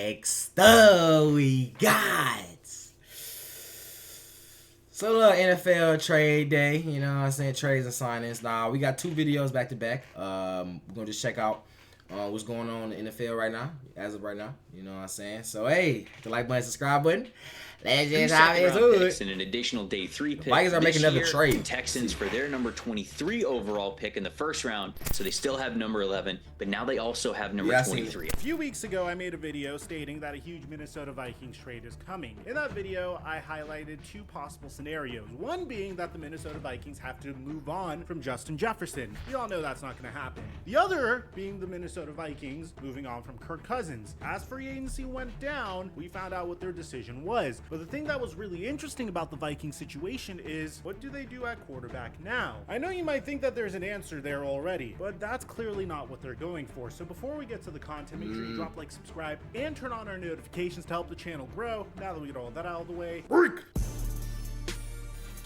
Dexter we got. So little NFL trade day, you know what I'm saying, trades and signings. Now we got 2 videos back to back. We're gonna just check out what's going on in the NFL right now, as of right now. You know what I'm saying? So hey, hit the like button, subscribe button. Let's just hop into it. And an additional day 3 pick. Vikings are making another trade. Texans for their number 23 overall pick in the first round, so they still have number 11, but now they also have number 23. A few weeks ago, I made a video stating that a huge Minnesota Vikings trade is coming. In that video, I highlighted 2 possible scenarios. One being that the Minnesota Vikings have to move on from Justin Jefferson. We all know that's not going to happen. The other being the Minnesota Vikings moving on from Kirk Cousins. As free agency went down, we found out what their decision was. But the thing that was really interesting about the Vikings situation is, what do they do at quarterback now? I know you might think that there's an answer there already, but that's clearly not what they're going for. So before we get to the content, make sure you drop like, subscribe, and turn on our notifications to help the channel grow. Now that we get all that out of the way,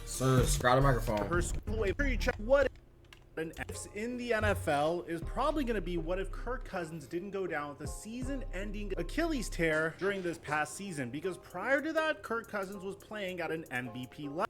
Sir, subscribe to the microphone. First, you check what an F's in the NFL is probably going to be what if Kirk Cousins didn't go down with a season-ending Achilles tear during this past season, because prior to that, Kirk Cousins was playing at an MVP level.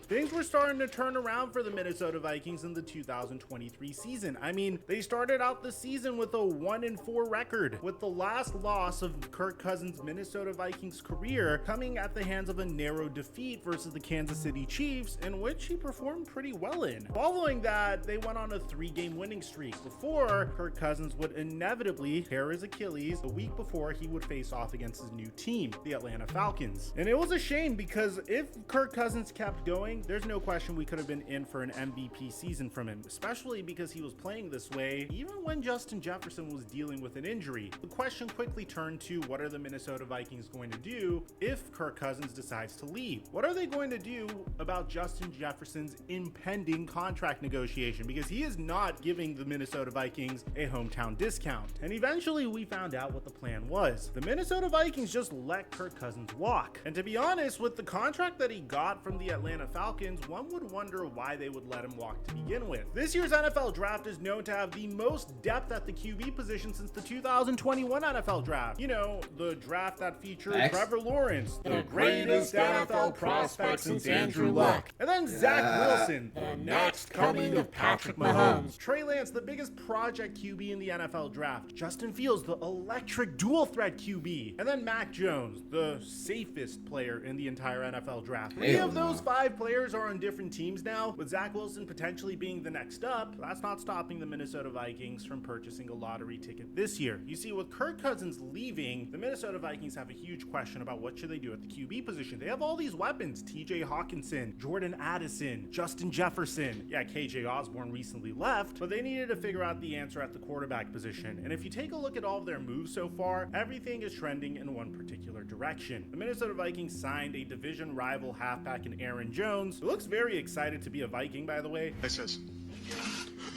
Things were starting to turn around for the Minnesota Vikings in the 2023 season. I mean, they started out the season with a 1-4 record, with the last loss of Kirk Cousins' Minnesota Vikings career coming at the hands of a narrow defeat versus the Kansas City Chiefs, in which he performed pretty well in. Following that, they went on a 3-game winning streak before Kirk Cousins would inevitably tear his Achilles the week before he would face off against his new team, the Atlanta Falcons. And it was a shame, because if Kirk Cousins kept going, there's no question we could have been in for an MVP season from him, especially because he was playing this way even when Justin Jefferson was dealing with an injury. The question quickly turned to, what are the Minnesota Vikings going to do if Kirk Cousins decides to leave? What are they going to do about Justin Jefferson's impending contract negotiation? Because he is not giving the Minnesota Vikings a hometown discount. And eventually we found out what the plan was. The Minnesota Vikings just let Kirk Cousins walk. And to be honest, with the contract that he got from the Atlanta Falcons, one would wonder why they would let him walk to begin with. This year's NFL draft is known to have the most depth at the QB position since the 2021 NFL draft. You know, the draft that featured Trevor Lawrence, the greatest NFL prospect since Andrew Luck, and then Zach Wilson, the next coming of Patrick Mahomes, Trey Lance, the biggest project QB in the NFL draft, Justin Fields, the electric dual threat QB, and then Mac Jones, the safest player in the entire NFL draft. 3 of those 5 players are on different teams now, with Zach Wilson potentially being the next up. That's not stopping the Minnesota Vikings from purchasing a lottery ticket this year. You see, with Kirk Cousins leaving, the Minnesota Vikings have a huge question about what should they do at the QB position. They have all these weapons: TJ Hawkinson, Jordan Addison, Justin Jefferson. Yeah, KJ Osborne recently left, but they needed to figure out the answer at the quarterback position. And if you take a look at all of their moves so far, everything is trending in one particular direction. The Minnesota Vikings signed a division rival halfback in Aaron Jones, who looks very excited to be a Viking, by the way. It says,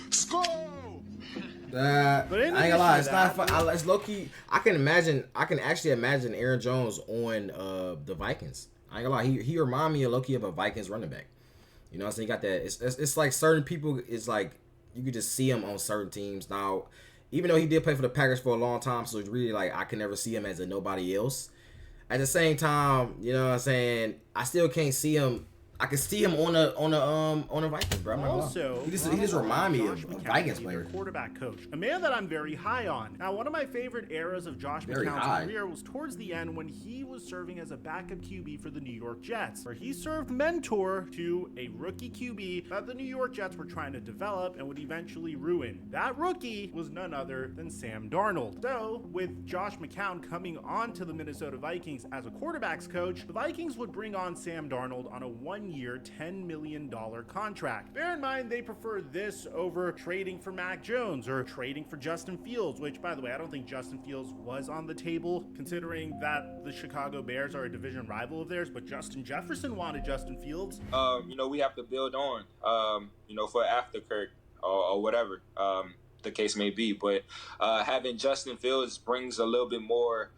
"Score!" But I ain't gonna lie, it's not fun. It's low key. I can actually imagine Aaron Jones on the Vikings. I ain't gonna lie, he remind me low key of a Vikings running back. You know what I'm saying? You got that. It's like certain people. It's like you could just see him on certain teams. Now, even though he did play for the Packers for a long time, so it's really like I can never see him as a nobody else. At the same time, you know what I'm saying, I still can't see him. I can see him on a Vikings, bro. Also, he just remind me of a Vikings player. Quarterback coach, a man that I'm very high on. Now, one of my favorite eras of Josh McCown's career was towards the end when he was serving as a backup QB for the New York Jets, where he served mentor to a rookie QB that the New York Jets were trying to develop and would eventually ruin. That rookie was none other than Sam Darnold. So, with Josh McCown coming on to the Minnesota Vikings as a quarterbacks coach, the Vikings would bring on Sam Darnold on a 1-year, $10 million contract. Bear in mind, they prefer this over trading for Mac Jones or trading for Justin Fields, which, by the way, I don't think Justin Fields was on the table, considering that the Chicago Bears are a division rival of theirs, but Justin Jefferson wanted Justin Fields. You know, we have to build on, you know, for after Kirk or whatever the case may be. But having Justin Fields brings a little bit more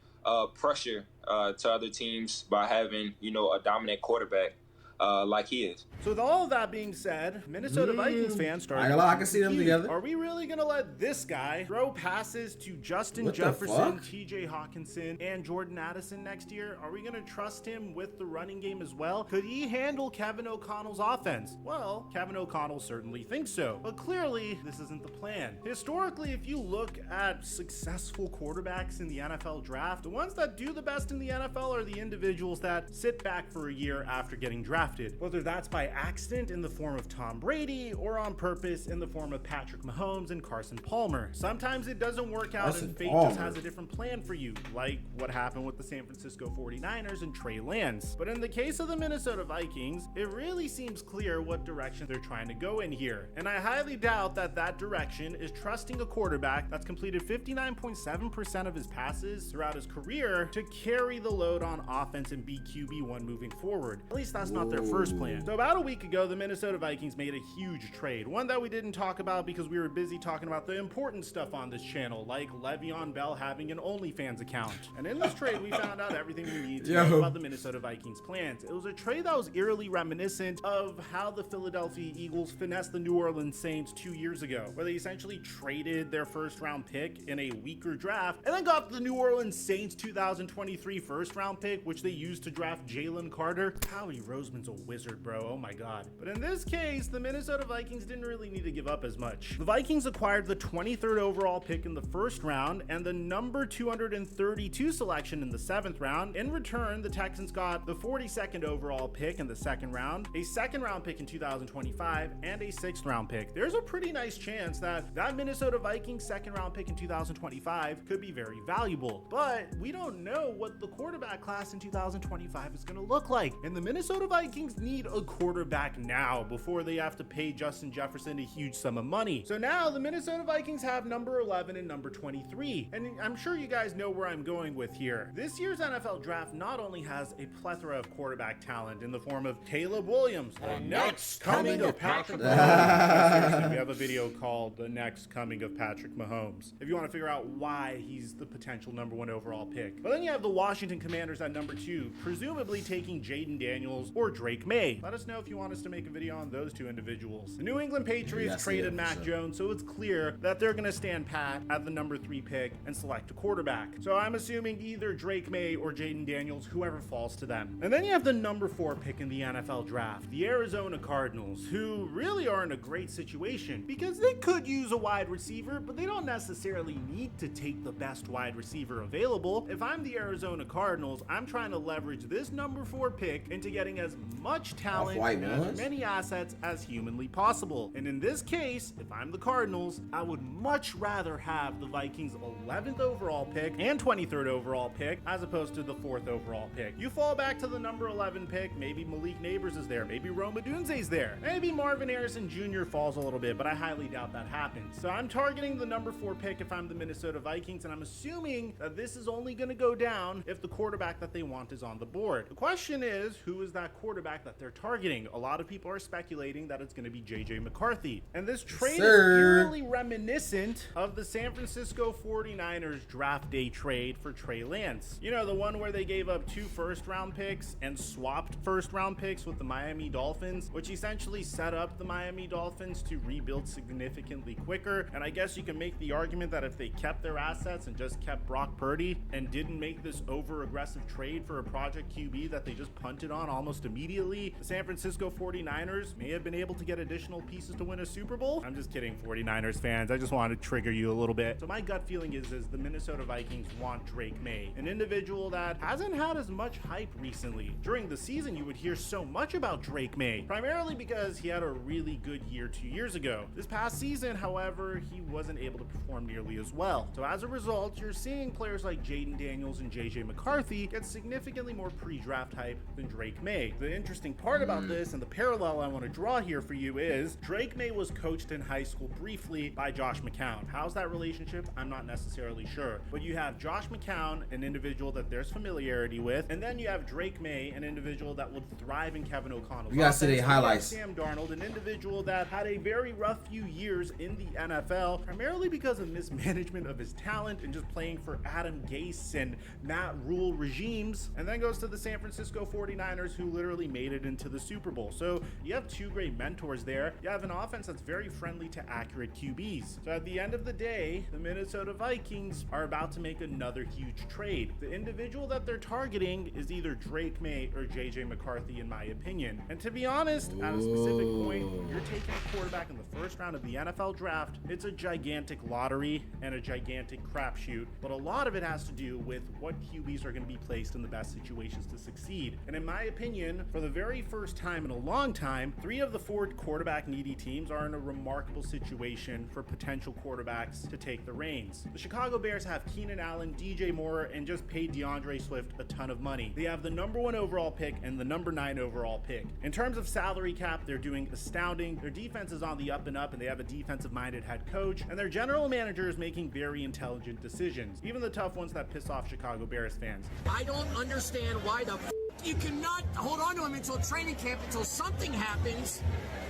pressure to other teams by having, you know, a dominant quarterback. like he is. So with all of that being said, Minnesota Vikings fans starting. I can see them together. Are we really gonna let this guy throw passes to Justin Jefferson, TJ Hawkinson, and Jordan Addison next year? Are we gonna trust him with the running game as well? Could he handle Kevin O'Connell's offense? Well, Kevin O'Connell certainly thinks so, but clearly this isn't the plan. Historically, if you look at successful quarterbacks in the NFL draft, the ones that do the best in the NFL are the individuals that sit back for a year after getting drafted, whether that's by accident in the form of Tom Brady or on purpose in the form of Patrick Mahomes and Carson Palmer. Sometimes it doesn't work out and fate just has a different plan for you, like what happened with the San Francisco 49ers and Trey Lance. But in the case of the Minnesota Vikings, it really seems clear what direction they're trying to go in here. And I highly doubt that that direction is trusting a quarterback that's completed 59.7% of his passes throughout his career to carry the load on offense and be QB1 moving forward. At least that's not their first plan. So about a week ago, the Minnesota Vikings made a huge trade, one that we didn't talk about because we were busy talking about the important stuff on this channel, like Le'Veon Bell having an OnlyFans account. And in this trade, we found out everything we need to know about the Minnesota Vikings plans. It was a trade that was eerily reminiscent of how the Philadelphia Eagles finessed the New Orleans Saints 2 years ago, where they essentially traded their first round pick in a weaker draft and then got the New Orleans Saints 2023 first round pick, which they used to draft Jalen Carter. Howie Roseman's a wizard, bro. Oh my god. But in this case, the Minnesota Vikings didn't really need to give up as much. The Vikings acquired the 23rd overall pick in the first round and the number 232 selection in the 7th round. In return, the Texans got the 42nd overall pick in the 2nd round, a 2nd round pick in 2025, and a 6th round pick. There's a pretty nice chance that that Minnesota Vikings 2nd round pick in 2025 could be very valuable. But we don't know what the quarterback class in 2025 is going to look like. And the Minnesota Vikings need a quarterback now before they have to pay Justin Jefferson a huge sum of money. So now the Minnesota Vikings have number 11 and number 23. And I'm sure you guys know where I'm going with here. This year's NFL draft not only has a plethora of quarterback talent in the form of Caleb Williams, the next coming of Patrick Mahomes. Seriously, we have a video called The Next Coming of Patrick Mahomes, if you want to figure out why he's the potential number 1 overall pick. But then you have the Washington Commanders at number 2, presumably taking Jayden Daniels or Drake Maye. Let us know if you want us to make a video on those two individuals. The New England Patriots traded Mac Jones, so it's clear that they're going to stand pat at the number 3 pick and select a quarterback. So I'm assuming either Drake Maye or Jayden Daniels, whoever falls to them. And then you have the number 4 pick in the NFL draft, the Arizona Cardinals, who really are in a great situation because they could use a wide receiver, but they don't necessarily need to take the best wide receiver available. If I'm the Arizona Cardinals, I'm trying to leverage this number 4 pick into getting as much talent and as many assets as humanly possible. And in this case, if I'm the Cardinals, I would much rather have the Vikings 11th overall pick and 23rd overall pick as opposed to the 4th overall pick. You fall back to the number 11 pick, maybe Malik Neighbors is there, maybe Rome Odunze's there, maybe Marvin Harrison Jr. falls a little bit, but I highly doubt that happens. So I'm targeting the number 4 pick if I'm the Minnesota Vikings, and I'm assuming that this is only going to go down if the quarterback that they want is on the board. The question is, who is that quarterback that they're targeting? A lot of people are speculating that it's going to be JJ McCarthy. And this trade is eerily reminiscent of the San Francisco 49ers draft day trade for Trey Lance. You know, the one where they gave up 2 first-round picks and swapped first-round picks with the Miami Dolphins, which essentially set up the Miami Dolphins to rebuild significantly quicker. And I guess you can make the argument that if they kept their assets and just kept Brock Purdy and didn't make this over-aggressive trade for a project QB that they just punted on almost immediately, the San Francisco 49ers may have been able to get additional pieces to win a Super Bowl. I'm just kidding, 49ers fans. I just wanted to trigger you a little bit. So my gut feeling is the Minnesota Vikings want Drake Maye, an individual that hasn't had as much hype recently. During the season, you would hear so much about Drake Maye, primarily because he had a really good year 2 years ago. This past season, however, he wasn't able to perform nearly as well. So as a result, you're seeing players like Jayden Daniels and JJ McCarthy get significantly more pre-draft hype than Drake Maye. The interesting part about this, and the parallel I want to draw here for you, is Drake Maye was coached in high school briefly by Josh McCown. How's that relationship? I'm not necessarily sure. But you have Josh McCown, an individual that there's familiarity with, and then you have Drake Maye, an individual that would thrive in Kevin O'Connell's You guys see the highlights. Sam Darnold, an individual that had a very rough few years in the NFL, primarily because of mismanagement of his talent and just playing for Adam Gase and Matt Rule regimes, and then goes to the San Francisco 49ers, who literally made it into the Super Bowl. So you have two great mentors there. You have an offense that's very friendly to accurate QBs. So at the end of the day, the Minnesota Vikings are about to make another huge trade. The individual that they're targeting is either Drake May or JJ McCarthy, in my opinion. And to be honest, at a specific point, you're taking a quarterback in the first round of the NFL draft. It's a gigantic lottery and a gigantic crapshoot, but a lot of it has to do with what QBs are going to be placed in the best situations to succeed. And in my opinion, for the very first time in a long time, 3 of the 4 quarterback needy teams are in a remarkable situation for potential quarterbacks to take the reins. The Chicago Bears have Keenan Allen, DJ Moore, and just paid DeAndre Swift a ton of money. They have the number 1 overall pick and the number 9 overall pick. In terms of salary cap, they're doing astounding. Their defense is on the up and up, and they have a defensive-minded head coach, and their general manager is making very intelligent decisions, even the tough ones that piss off Chicago Bears fans. I don't understand why the you cannot hold on to him until training camp, until something happens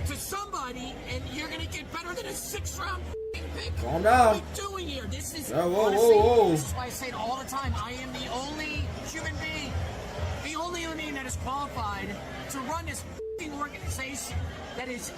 to somebody, and you're going to get better than a 6th-round pick. Calm down. What are we doing here? This is honestly, whoa. This is why I say it all the time. I am the only human being that is qualified to run this organization that is.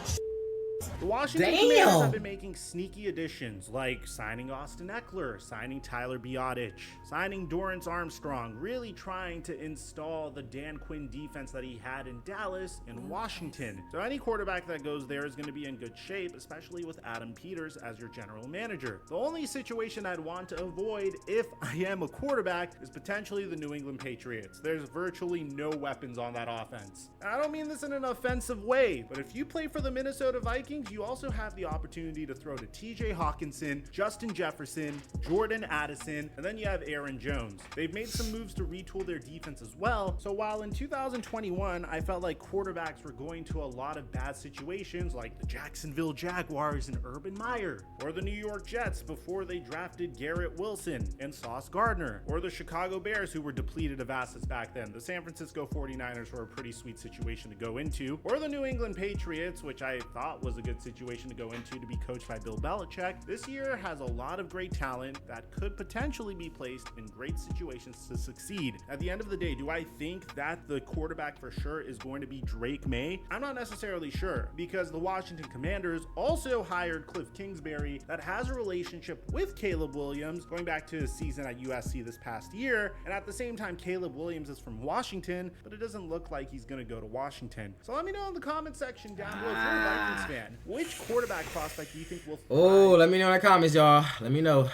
The Washington Commanders have been making sneaky additions like signing Austin Eckler, signing Tyler Biadasz, signing Dorrance Armstrong, really trying to install the Dan Quinn defense that he had in Dallas and Washington. So any quarterback that goes there is going to be in good shape, especially with Adam Peters as your general manager. The only situation I'd want to avoid if I am a quarterback is potentially the New England Patriots. There's virtually no weapons on that offense. And I don't mean this in an offensive way, but if you play for the Minnesota Vikings, you also have the opportunity to throw to TJ Hawkinson, Justin Jefferson, Jordan Addison, and then you have Aaron Jones. They've made some moves to retool their defense as well. So while in 2021, I felt like quarterbacks were going to a lot of bad situations like the Jacksonville Jaguars and Urban Meyer, or the New York Jets before they drafted Garrett Wilson and Sauce Gardner, or the Chicago Bears who were depleted of assets back then. The San Francisco 49ers were a pretty sweet situation to go into, or the New England Patriots, which I thought was a good situation to go into to be coached by Bill Belichick. This year has a lot of great talent that could potentially be placed in great situations to succeed. At the end of the day, do I think that the quarterback for sure is going to be Drake May? I'm not necessarily sure, because the Washington Commanders also hired Cliff Kingsbury that has a relationship with Caleb Williams going back to his season at USC this past year. And at the same time, Caleb Williams is from Washington, but it doesn't look like he's going to go to Washington. So let me know in the comment section down below if you're a Vikings fan. Which quarterback prospect do you think will thrive? Oh, let me know in the comments, y'all. Let me know.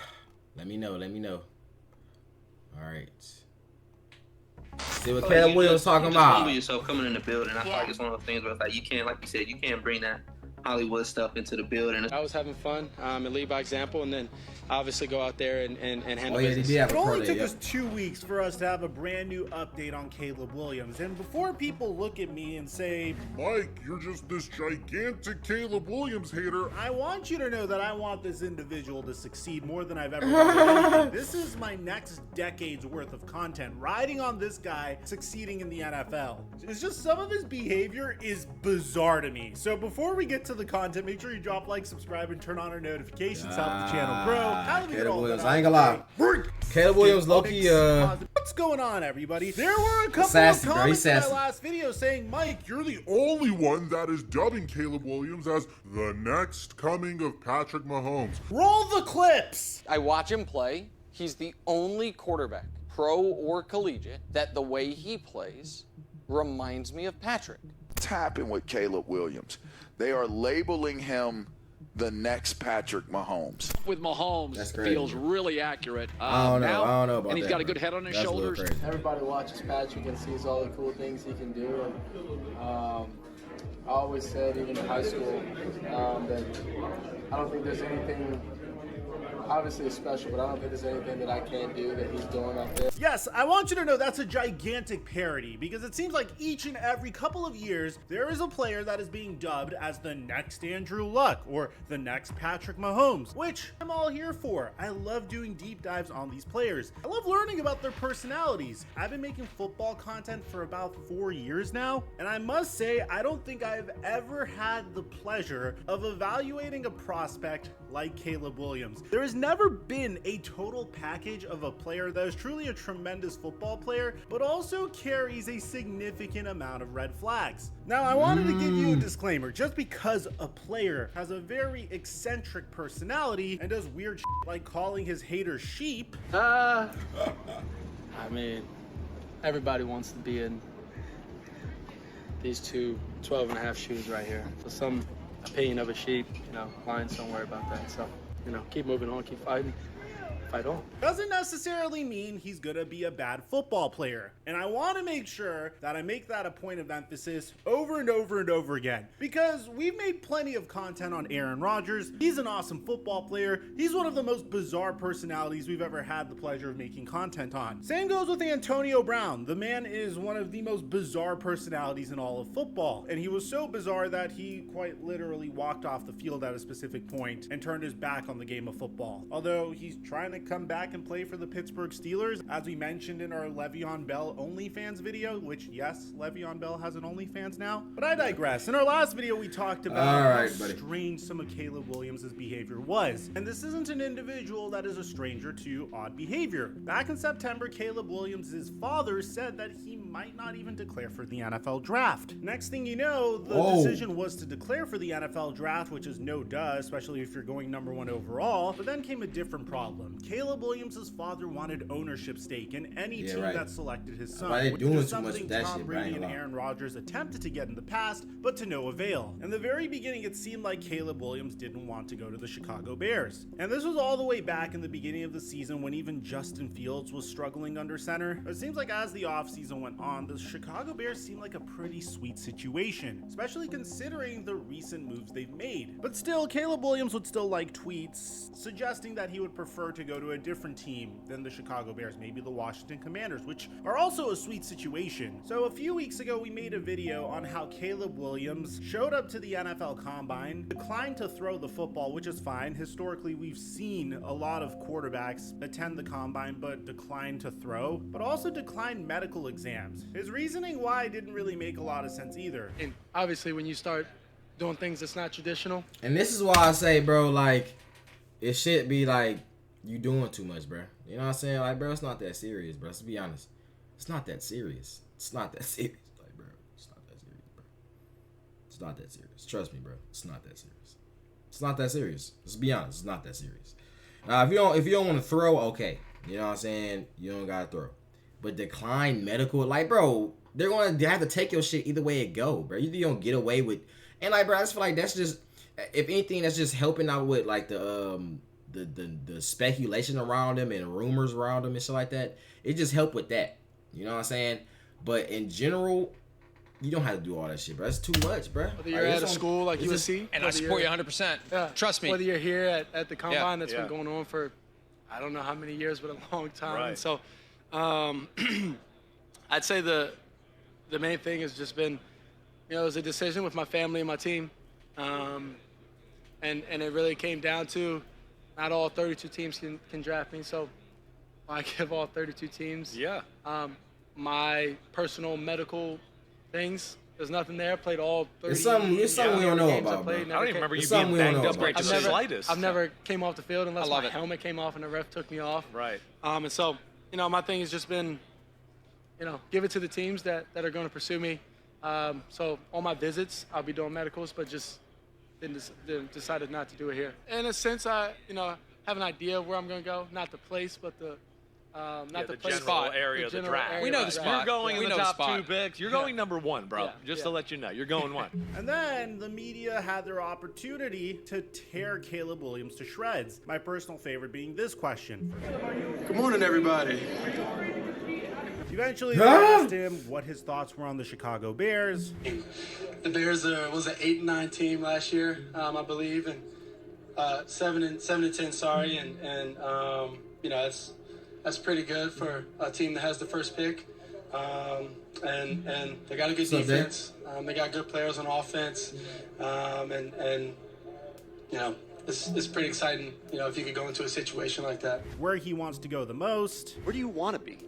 All right. See what Caleb Williams talking about. Humble yourself coming in the building. I feel like it's one of those things where it's like you can't, like you said, you can't bring that Hollywood stuff into the building. I was having fun and lead by example, and then obviously go out there and handle business. It only took us 2 weeks for us to have a brand new update on Caleb Williams. And before people look at me and say, Mike, you're just this gigantic Caleb Williams hater, I want you to know that I want this individual to succeed more than I've ever wanted. This is my next decade's worth of content riding on this guy succeeding in the NFL. It's just some of his behavior is bizarre to me. So before we get to the content, make sure you drop like, subscribe, and turn on our notifications. Help the channel grow. Caleb Williams, I ain't gonna lie. Caleb Williams, low-key, what's going on, everybody? There were a couple sassy, of comments in my sassy. last video saying, Mike, you're the only one that is dubbing Caleb Williams as the next coming of Patrick Mahomes. Roll the clips. I watch him play. He's the only quarterback, pro or collegiate, that the way he plays reminds me of Patrick. What's happened with Caleb Williams? They are labeling him the next Patrick Mahomes. With Mahomes, it feels really accurate. I don't know about that. And he's got a good head on his shoulders. Everybody watches Patrick and sees all the cool things he can do. And, I always said, even in high school, that I don't think there's anything. Obviously it's special, but I don't think there's anything that I can't do that he's doing out there. Yes, I want you to know that's a gigantic parody, because it seems like each and every couple of years, there is a player that is being dubbed as the next Andrew Luck or the next Patrick Mahomes, which I'm all here for. I love doing deep dives on these players. I love learning about their personalities. I've been making football content for about 4 years now, and I must say, I don't think I've ever had the pleasure of evaluating a prospect like Caleb Williams. There has never been a total package of a player that is truly a tremendous football player, but also carries a significant amount of red flags. Now, I wanted to give you a disclaimer. Just because a player has a very eccentric personality and does weird shit like calling his haters sheep, I mean, everybody wants to be in these two 12.5 shoes right here. So some opinion of a sheep, Lions don't worry about that. So, keep moving on, keep fighting. Fight on. Doesn't necessarily mean he's gonna be a bad football player. And I want to make sure that I make that a point of emphasis over and over and over again, because we've made plenty of content on Aaron Rodgers. He's an awesome football player. He's one of the most bizarre personalities we've ever had the pleasure of making content on. Same goes with Antonio Brown. The man is one of the most bizarre personalities in all of football. And he was so bizarre that he quite literally walked off the field at a specific point and turned his back on the game of football. Although he's trying to come back and play for the Pittsburgh Steelers, as we mentioned in our Le'Veon Bell OnlyFans video, which, yes, Le'Veon Bell has an OnlyFans now, but I digress. In our last video, we talked about how strange some of Caleb Williams' behavior was, and this isn't an individual that is a stranger to odd behavior. Back in September, Caleb Williams' father said that he might not even declare for the NFL draft. Next thing you know, the decision was to declare for the NFL draft, which is no duh, especially if you're going #1 overall, but then came a different problem. Caleb Williams' father wanted ownership stake in any team that selected his son, which is something Tom Brady and Aaron Rodgers attempted to get in the past, but to no avail. In the very beginning, it seemed like Caleb Williams didn't want to go to the Chicago Bears. And this was all the way back in the beginning of the season when even Justin Fields was struggling under center. It seems like as the offseason went on, the Chicago Bears seemed like a pretty sweet situation, especially considering the recent moves they've made. But still, Caleb Williams would still like tweets suggesting that he would prefer to go to a different team than the Chicago Bears, maybe the Washington Commanders, which are also a sweet situation. So a few weeks ago, we made a video on how Caleb Williams showed up to the NFL Combine, declined to throw the football, which is fine. Historically, we've seen a lot of quarterbacks attend the Combine but decline to throw, but also decline medical exams. His reasoning why didn't really make a lot of sense either. And obviously, when you start doing things that's not traditional. And this is why I say, bro, like, it should be like, you doing too much, bro. You know what I'm saying? Like, bro, it's not that serious, bro. Let's be honest. It's not that serious. It's not that serious. Like, bro, it's not that serious, bro. It's not that serious. Trust me, bro. It's not that serious. It's not that serious. Let's be honest. It's not that serious. Now, if you don't want to throw, okay. You know what I'm saying? You don't gotta throw. But decline medical, like, bro, they're gonna have to take your shit either way it go, bro. You don't get away with, and like, bro, I just feel like that's just, if anything, that's just helping out with like the speculation around him and rumors around him and shit like that. It just helped with that. You know what I'm saying? But in general, you don't have to do all that shit, bro. It's too much, bro. Whether you're at a school like USC, and I support you 100%. Yeah. Trust me. Whether you're here at the Combine that's been going on for, I don't know how many years, but a long time. Right. And so, I'd say the main thing has just been, it was a decision with my family and my team, and it really came down to, not all 32 teams can draft me, so I give all 32 teams. Yeah. My personal medical things, there's nothing there. Played all 30. It's something we don't know about, bro. I don't even remember you being banged up right to the slightest. I've never came off the field unless my helmet came off and the ref took me off. Right. And so, my thing has just been, give it to the teams that are going to pursue me. So on my visits, I'll be doing medicals, but just decided not to do it here. In a sense, I have an idea of where I'm going to go, not the place, but the general area of the draft. We know the spot. You're going in the top 2 picks. You're going #1, bro. Just to let you know, you're going 1. And then the media had their opportunity to tear Caleb Williams to shreds. My personal favorite being this question. Good morning, everybody. Eventually, they asked him what his thoughts were on the Chicago Bears. The Bears was an 8-9 team last year, I believe, and 7-10. Sorry, and that's pretty good for a team that has the first pick. And they got a good defense. They got good players on offense, and it's pretty exciting. If you could go into a situation like that. Where he wants to go the most. Where do you want to be?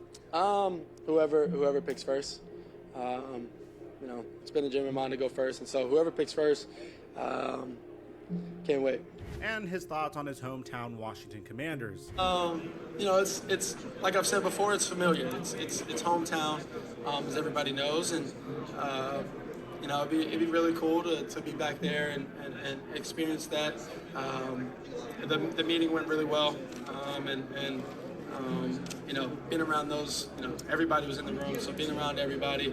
Whoever picks first. It's been a dream of mine to go first, and so whoever picks first, can't wait. and his thoughts on his hometown Washington Commanders. You know, it's like I've said before, it's familiar. It's hometown, as everybody knows, and you know, it'd be really cool to be back there and experience that. The meeting went really well, and you know, being around those, you know, everybody was in the room, so being around everybody,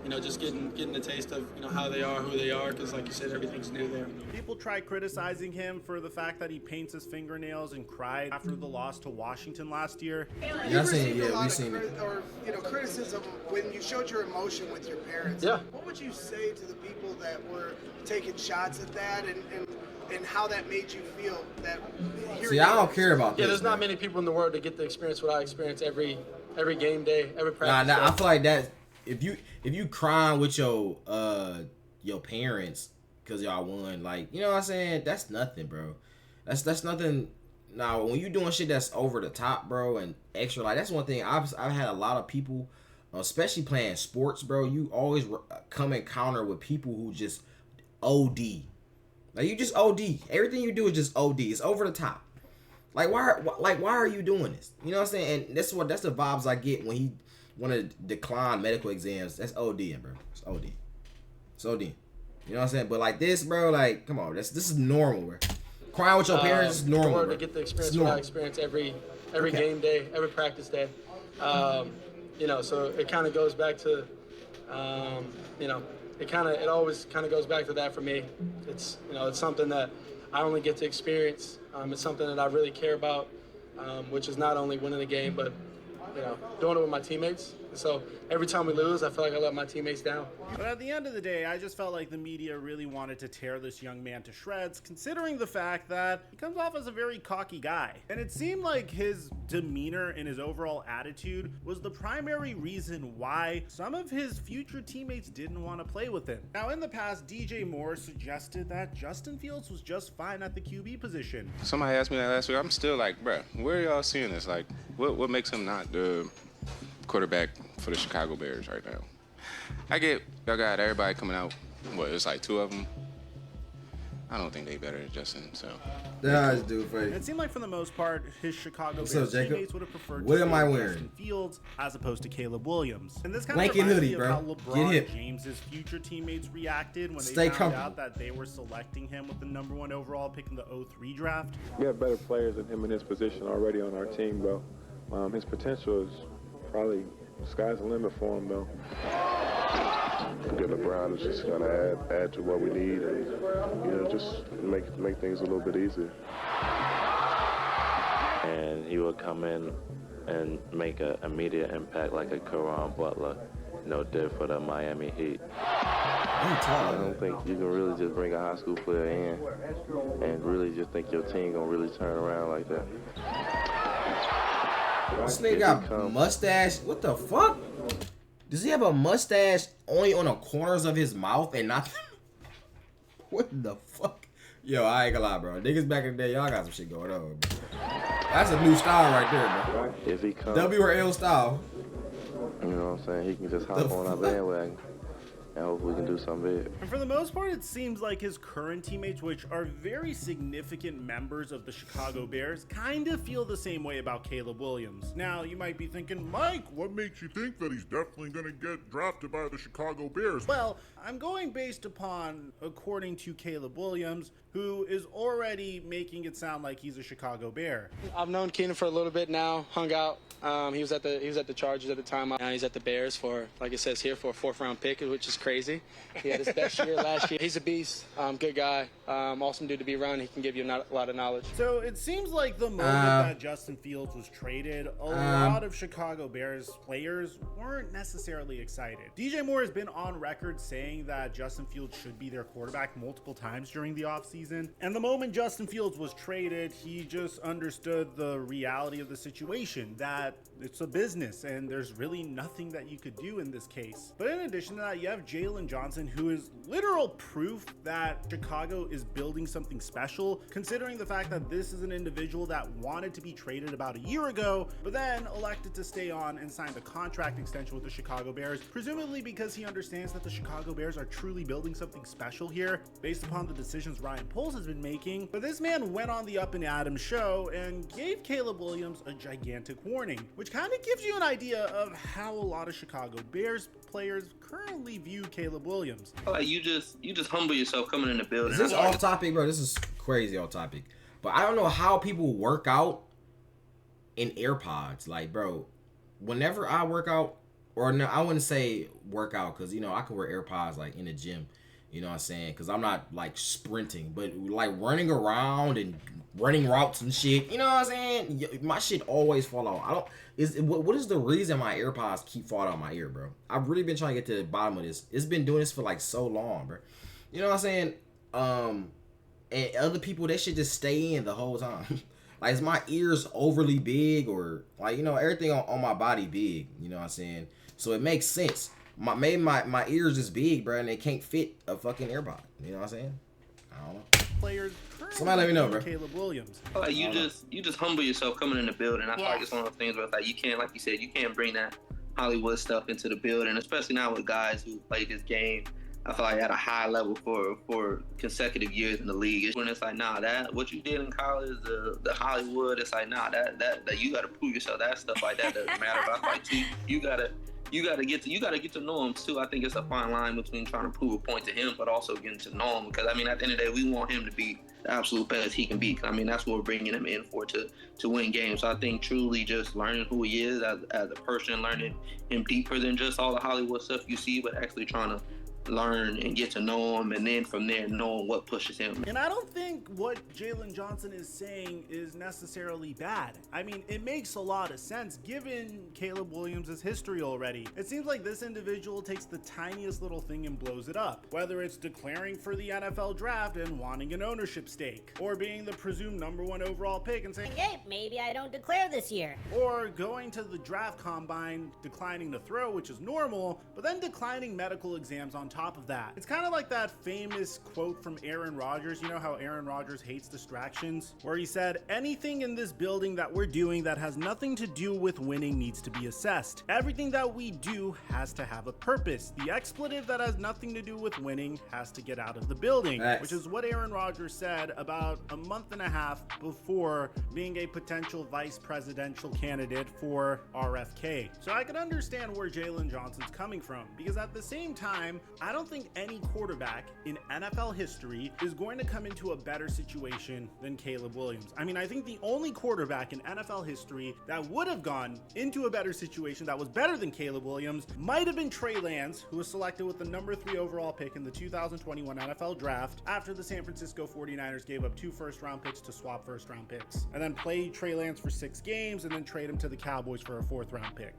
you know, just getting the taste of, you know, how they are, who they are, because like you said, everything's new there. People try criticizing him for the fact that he paints his fingernails and cried after the loss to Washington last year. Yeah, we've seen it. Or, you know, criticism when you showed your emotion with your parents. Yeah. What would you say to the people that were taking shots at that and how that made you feel? That see, I don't care about this. Yeah, there's man. not many people in the world that get to experience what I experience every game day, every practice. Nah, I feel like that if you crying with your parents because y'all won, like, you know what I'm saying, that's nothing, bro. That's nothing. Now, when you doing shit that's over the top, bro, and extra, like, that's one thing I've had a lot of people, especially playing sports, bro. You always come encounter with people who just OD. Like, you just OD. Everything you do is just OD. It's over the top. Like, why are you doing this? You know what I'm saying? And that's the vibes I get when he want to decline medical exams. That's ODing, bro. It's OD. It's OD. You know what I'm saying? But like this, bro, like, come on, this is normal, bro. Crying with your parents is normal, bro. To get the experience what I experience every game day, every practice day. You know, so it kind of goes back to, you know, it always kind of goes back to that for me. It's, you know, it's something that I only get to experience. It's something that I really care about, which is not only winning the game, but, you know, doing it with my teammates. So every time we lose, I feel like I let my teammates down. But at the end of the day, I just felt like the media really wanted to tear this young man to shreds, considering the fact that he comes off as a very cocky guy. And it seemed like his demeanor and his overall attitude was the primary reason why some of his future teammates didn't want to play with him. Now, in the past, DJ Moore suggested that Justin Fields was just fine at the QB position. Somebody asked me that last week. I'm still like, bruh, where are y'all seeing this? Like, what makes him not the quarterback for the Chicago Bears right now? I get y'all got everybody coming out. What, it's like two of them. I don't think they better than Justin. So it seemed like for the most part, his Chicago Bears teammates would have preferred what to am I wearing? Justin Fields as opposed to Caleb Williams. And this kind Blanket of reminds hoodie, me of bro. how LeBron Get hip. James's future teammates reacted when Stay they found out that they were selecting him with the #1 overall pick in the 2003 draft. We have better players than him in his position already on our team, bro. His potential is probably the sky's the limit for him, though. Good LeBron is just gonna add to what we need, and you know, just make things a little bit easier. And he will come in and make an immediate impact like a Caron Butler, no different for the Miami Heat. I don't think you can really just bring a high school player in and really just think your team gonna really turn around like that. This nigga got a mustache. What the fuck? Does he have a mustache only on the corners of his mouth and not? What the fuck? Yo, I ain't gonna lie, bro. Niggas back in the day, y'all got some shit going on, bro. That's a new style right there, bro. If he comes, W or L style. You know what I'm saying? He can just hop on our bandwagon. And hopefully we can do something big. And for the most part, it seems like his current teammates, which are very significant members of the Chicago Bears, kind of feel the same way about Caleb Williams. Now, you might be thinking, Mike, What makes you think that he's definitely going to get drafted by the Chicago Bears? well, I'm going based upon, according to Caleb Williams, who is already making it sound like he's a Chicago Bear. I've known Keenan for a little bit now, hung out. He was at the Chargers at the time. Now he's at the Bears for, like it says here, for a 4th-round pick, which is crazy. He had his best year last year. He's a beast, good guy, awesome dude to be around. He can give you a lot of knowledge. So it seems like the moment that Justin Fields was traded, a lot of Chicago Bears players weren't necessarily excited. DJ Moore has been on record saying that Justin Fields should be their quarterback multiple times during the offseason. And the moment Justin Fields was traded, he just understood the reality of the situation, that it's a business and there's really nothing that you could do in this case. But in addition to that, you have Jaylon Johnson, who is literal proof that Chicago is building something special, considering the fact that this is an individual that wanted to be traded about a year ago, but then elected to stay on and signed a contract extension with the Chicago Bears, presumably because he understands that the Chicago Bears are truly building something special here based upon the decisions Ryan Poles has been making, but this man went on the Up and Adams show and gave Caleb Williams a gigantic warning, which kind of gives you an idea of how a lot of Chicago Bears players currently view Caleb Williams. Like you just humble yourself coming in the building. This is off topic, bro. This is crazy off topic. But I don't know how people work out in AirPods. Like, bro, whenever I work out, or no, I wouldn't say work out, because, you know, I can wear AirPods like in the gym. You know what I'm saying? Because I'm not like sprinting, but like running around and running routes and shit. You know what I'm saying? My shit always fall out. What is the reason my AirPods keep falling out of my ear, bro? I've really been trying to get to the bottom of this. It's been doing this for like so long, bro. You know what I'm saying? And other people, they should just stay in the whole time. Like, is my ears overly big, or like, you know, everything on my body big? You know what I'm saying? So it makes sense. Maybe my ears is big, bro, and they can't fit a fucking AirPod. You know what I'm saying? I don't know. Players. Somebody let me know, bro. Caleb Williams. Like you just humble yourself coming in the building. I feel like it's one of those things where it's like you can't, like you said, you can't bring that Hollywood stuff into the building, especially now with guys who play this game. I feel like at a high level for consecutive years in the league. It's when it's like, nah, that what you did in college, the Hollywood, it's like, nah, that you got to prove yourself. That stuff like that doesn't matter. But I feel like you gotta get to know him too. I think it's a fine line between trying to prove a point to him, but also getting to know him. Because I mean, at the end of the day, we want him to be the absolute best he can be. I mean, that's what we're bringing him in for, to win games. So I think truly just learning who he is as a person, learning him deeper than just all the Hollywood stuff you see, but actually trying to learn and get to know him, and then from there knowing what pushes him. And I don't think what Jaylon Johnson is saying is necessarily bad. I mean, it makes a lot of sense given Caleb Williams' history already. It seems like this individual takes the tiniest little thing and blows it up, whether it's declaring for the NFL draft and wanting an ownership stake, or being the presumed #1 overall pick and saying, hey, maybe I don't declare this year, or going to the draft combine declining to throw, which is normal, but then declining medical exams on top of that. It's kind of like that famous quote from Aaron Rodgers. You know how Aaron Rodgers hates distractions? Where he said, anything in this building that we're doing that has nothing to do with winning needs to be assessed. Everything that we do has to have a purpose. The expletive that has nothing to do with winning has to get out of the building, which is what Aaron Rodgers said about a month and a half before being a potential vice presidential candidate for RFK. So I can understand where Jaylon Johnson's coming from, because at the same time, I don't think any quarterback in NFL history is going to come into a better situation than Caleb Williams. I mean, I think the only quarterback in NFL history that would have gone into a better situation that was better than Caleb Williams might have been Trey Lance, who was selected with the #3 overall pick in the 2021 NFL draft after the San Francisco 49ers gave up 2 first-round picks to swap first-round picks, and then played Trey Lance for 6 games and then trade him to the Cowboys for a 4th-round pick.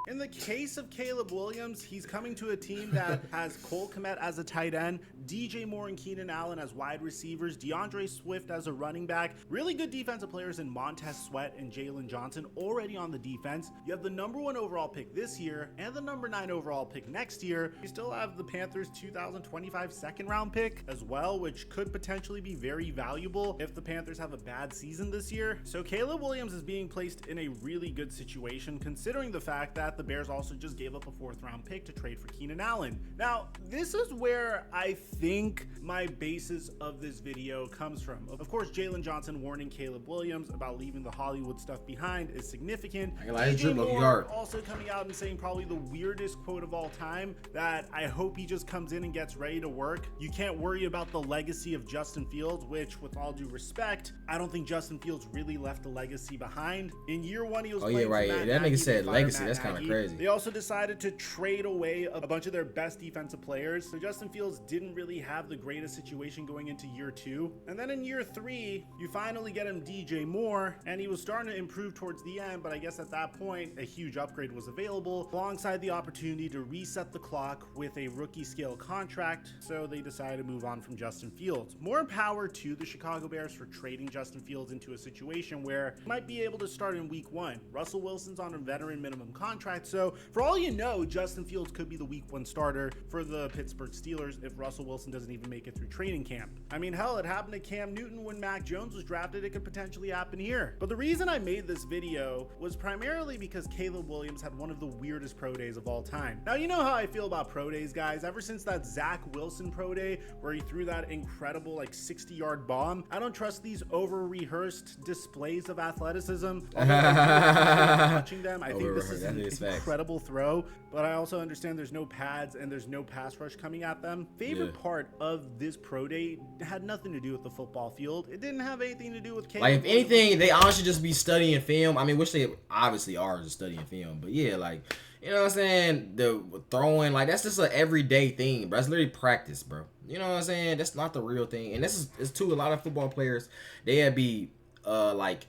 In the case of Caleb Williams, he's coming to a team that has Cole Kmet as a tight end, DJ Moore and Keenan Allen as wide receivers, DeAndre Swift as a running back, really good defensive players in Montez Sweat and Jaylon Johnson already on the defense. You have the #1 overall pick this year and the #9 overall pick next year. You still have the Panthers' 2025 2nd-round pick as well, which could potentially be very valuable if the Panthers have a bad season this year. So Caleb Williams is being placed in a really good situation, considering the fact that the Bears also just gave up a 4th-round pick to trade for Keenan Allen. Now, this is where I think my basis of this video comes from. Of course, Jaylon Johnson warning Caleb Williams about leaving the Hollywood stuff behind is significant. DJ Moore also coming out and saying probably the weirdest quote of all time, that I hope he just comes in and gets ready to work. You can't worry about the legacy of Justin Fields, which, with all due respect, I don't think Justin Fields really left a legacy behind. In year 1, he was playing for Matt That Nagy, nigga said legacy. Matt That's kind of Nagy. crazy. They also decided to trade away a bunch of their best defensive players. So Justin Fields didn't really have the greatest situation going into year 2. And then in year 3, you finally get him DJ Moore, and he was starting to improve towards the end, but I guess at that point, a huge upgrade was available, alongside the opportunity to reset the clock with a rookie scale contract. So they decided to move on from Justin Fields. More power to the Chicago Bears for trading Justin Fields into a situation where he might be able to start in week 1. Russell Wilson's on a veteran minimum contract contract. So for all you know, Justin Fields could be the week 1 starter for the Pittsburgh Steelers if Russell Wilson doesn't even make it through training camp. I mean, hell, it happened to Cam Newton when Mac Jones was drafted. It could potentially happen here. But the reason I made this video was primarily because Caleb Williams had one of the weirdest pro days of all time. Now, you know how I feel about pro days, guys. Ever since that Zach Wilson pro day where he threw that incredible like 60-yard bomb, I don't trust these over-rehearsed displays of athleticism. Watching them, I think this is an incredible throw, but I also understand there's no pads and there's no pass rush coming at them. Favorite part of this pro day had nothing to do with the football field. It didn't have anything to do with Caleb. Like, if anything, they honestly just be studying film. I mean, which they obviously are just studying film, but yeah, like, you know what I'm saying? The throwing, like, that's just an everyday thing, bro. It's literally practice, bro. You know what I'm saying? That's not the real thing. And this is to a lot of football players, they'd be like,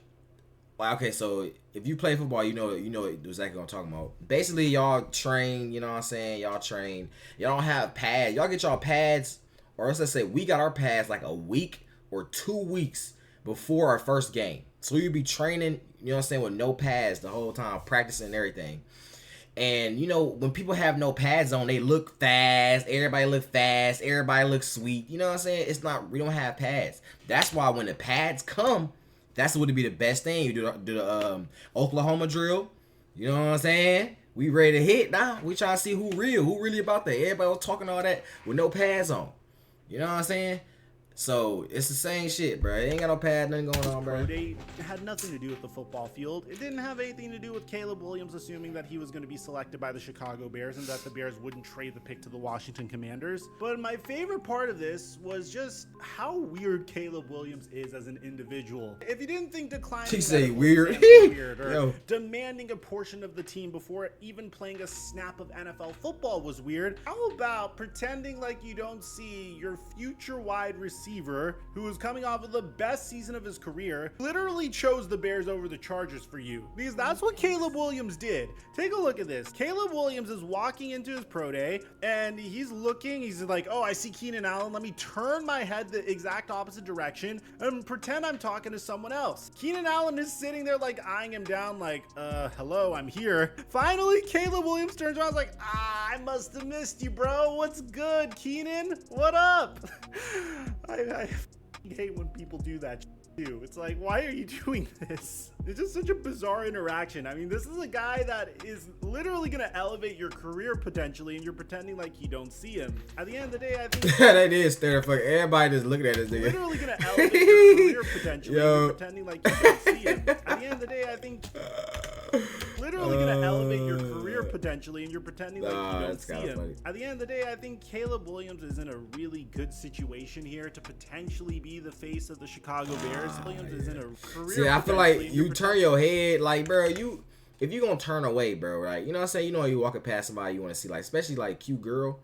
okay, so if you play football, you know exactly what I'm talking about. Basically, y'all train, you know what I'm saying? Y'all train. Y'all don't have pads. Y'all get y'all pads, or let's say we got our pads like a week or 2 weeks before our first game. So you be training, you know what I'm saying, with no pads the whole time, practicing and everything. And, you know, when people have no pads on, they look fast. Everybody look fast. Everybody looks sweet. You know what I'm saying? It's not, we don't have pads. That's why when the pads come, that's what would be the best thing. You do the Oklahoma drill. You know what I'm saying? We ready to hit now. We trying to see who really about that. Everybody was talking all that with no pads on. You know what I'm saying? So it's the same shit, bro. It ain't got no pad, nothing going on, bro. It had nothing to do with the football field. It didn't have anything to do with Caleb Williams assuming that he was going to be selected by the Chicago Bears and that the Bears wouldn't trade the pick to the Washington Commanders. But my favorite part of this was just how weird Caleb Williams is as an individual. If you didn't think declining She say weird. or demanding a portion of the team before even playing a snap of NFL football was weird, how about pretending like you don't see your future wide receiver who is coming off of the best season of his career, literally chose the Bears over the Chargers for you? Because that's what Caleb Williams did. Take a look at this. Caleb Williams is walking into his pro day and he's looking, he's like, oh, I see Keenan Allen. Let me turn my head the exact opposite direction and pretend I'm talking to someone else. Keenan Allen is sitting there like eyeing him down like, hello, I'm here. Finally, Caleb Williams turns around like, I must have missed you, bro. What's good, Keenan? What up? I hate when people do that too. It's like, why are you doing this? It's just such a bizarre interaction. I mean, this is a guy that is literally going to elevate your career potentially, and you're pretending like you don't see him. At the end of the day, I think that is terrifying. Everybody just looking at this nigga. Literally going to elevate your career potentially, and you're pretending like you don't see him. At the end of the day, I think literally going to elevate your career potentially, and you're pretending like you don't see him. Funny. At the end of the day, I think Caleb Williams is in a really good situation here to potentially be the face of the Chicago Bears. Williams is in a career. See, I feel like you turn your head, like, bro, if you gonna turn away, bro, right? You know what I'm saying? You know, you walking past somebody you want to see, like, especially like cute girl.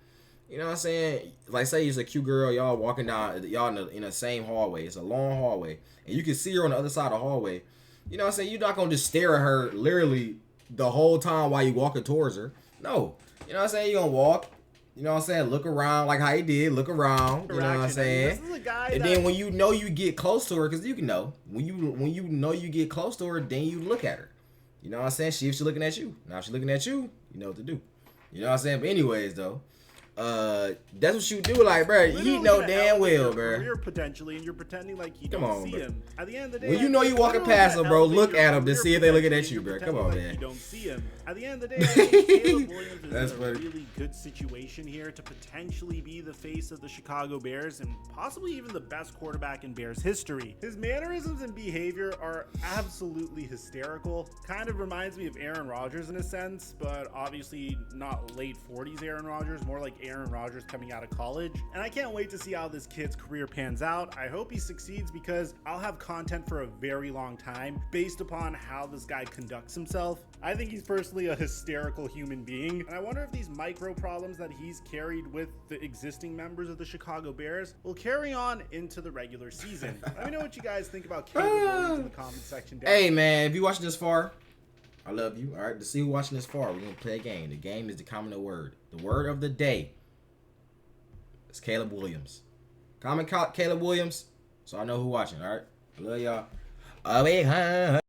You know what I'm saying? Like, say you're a cute girl, y'all walking down, y'all in the same hallway. It's a long hallway, and you can see her on the other side of the hallway. You know what I'm saying? You're not gonna just stare at her literally the whole time while you walking towards her. No. You know what I'm saying? You're gonna walk. You know what I'm saying? Look around like how he did. Look around. You know what I'm saying? And then when you know you get close to her, because you can know. When you know you get close to her, then you look at her. You know what I'm saying? See if she's looking at you. Now if she's looking at you, you know what to do. You know what I'm saying? But anyways, though, that's what you do, like, bro. You know damn well, bro. Career potentially, and you're pretending like you don't see him. At the end of the day, when you know you walking past them, bro, look at them to see if they looking at you, bro. Come on, man. You don't see him. At the end of the day, I think Caleb Williams is in a really good situation here to potentially be the face of the Chicago Bears and possibly even the best quarterback in Bears history. His mannerisms and behavior are absolutely hysterical. Kind of reminds me of Aaron Rodgers in a sense, but obviously not late 40s Aaron Rodgers, more like Aaron Rodgers coming out of college. And I can't wait to see how this kid's career pans out. I hope he succeeds because I'll have content for a very long time based upon how this guy conducts himself. I think he's personally a hysterical human being, and I wonder if these micro problems that he's carried with the existing members of the Chicago Bears will carry on into the regular season. Let me know what you guys think about Caleb Williams in the comment section down. Hey man, if you watching this far, I love you. All right, to see who watching this far, we're gonna play a game. The game is the comment word. The word of the day is Caleb Williams. Comment Caleb Williams, so I know who watching. All right, I love y'all.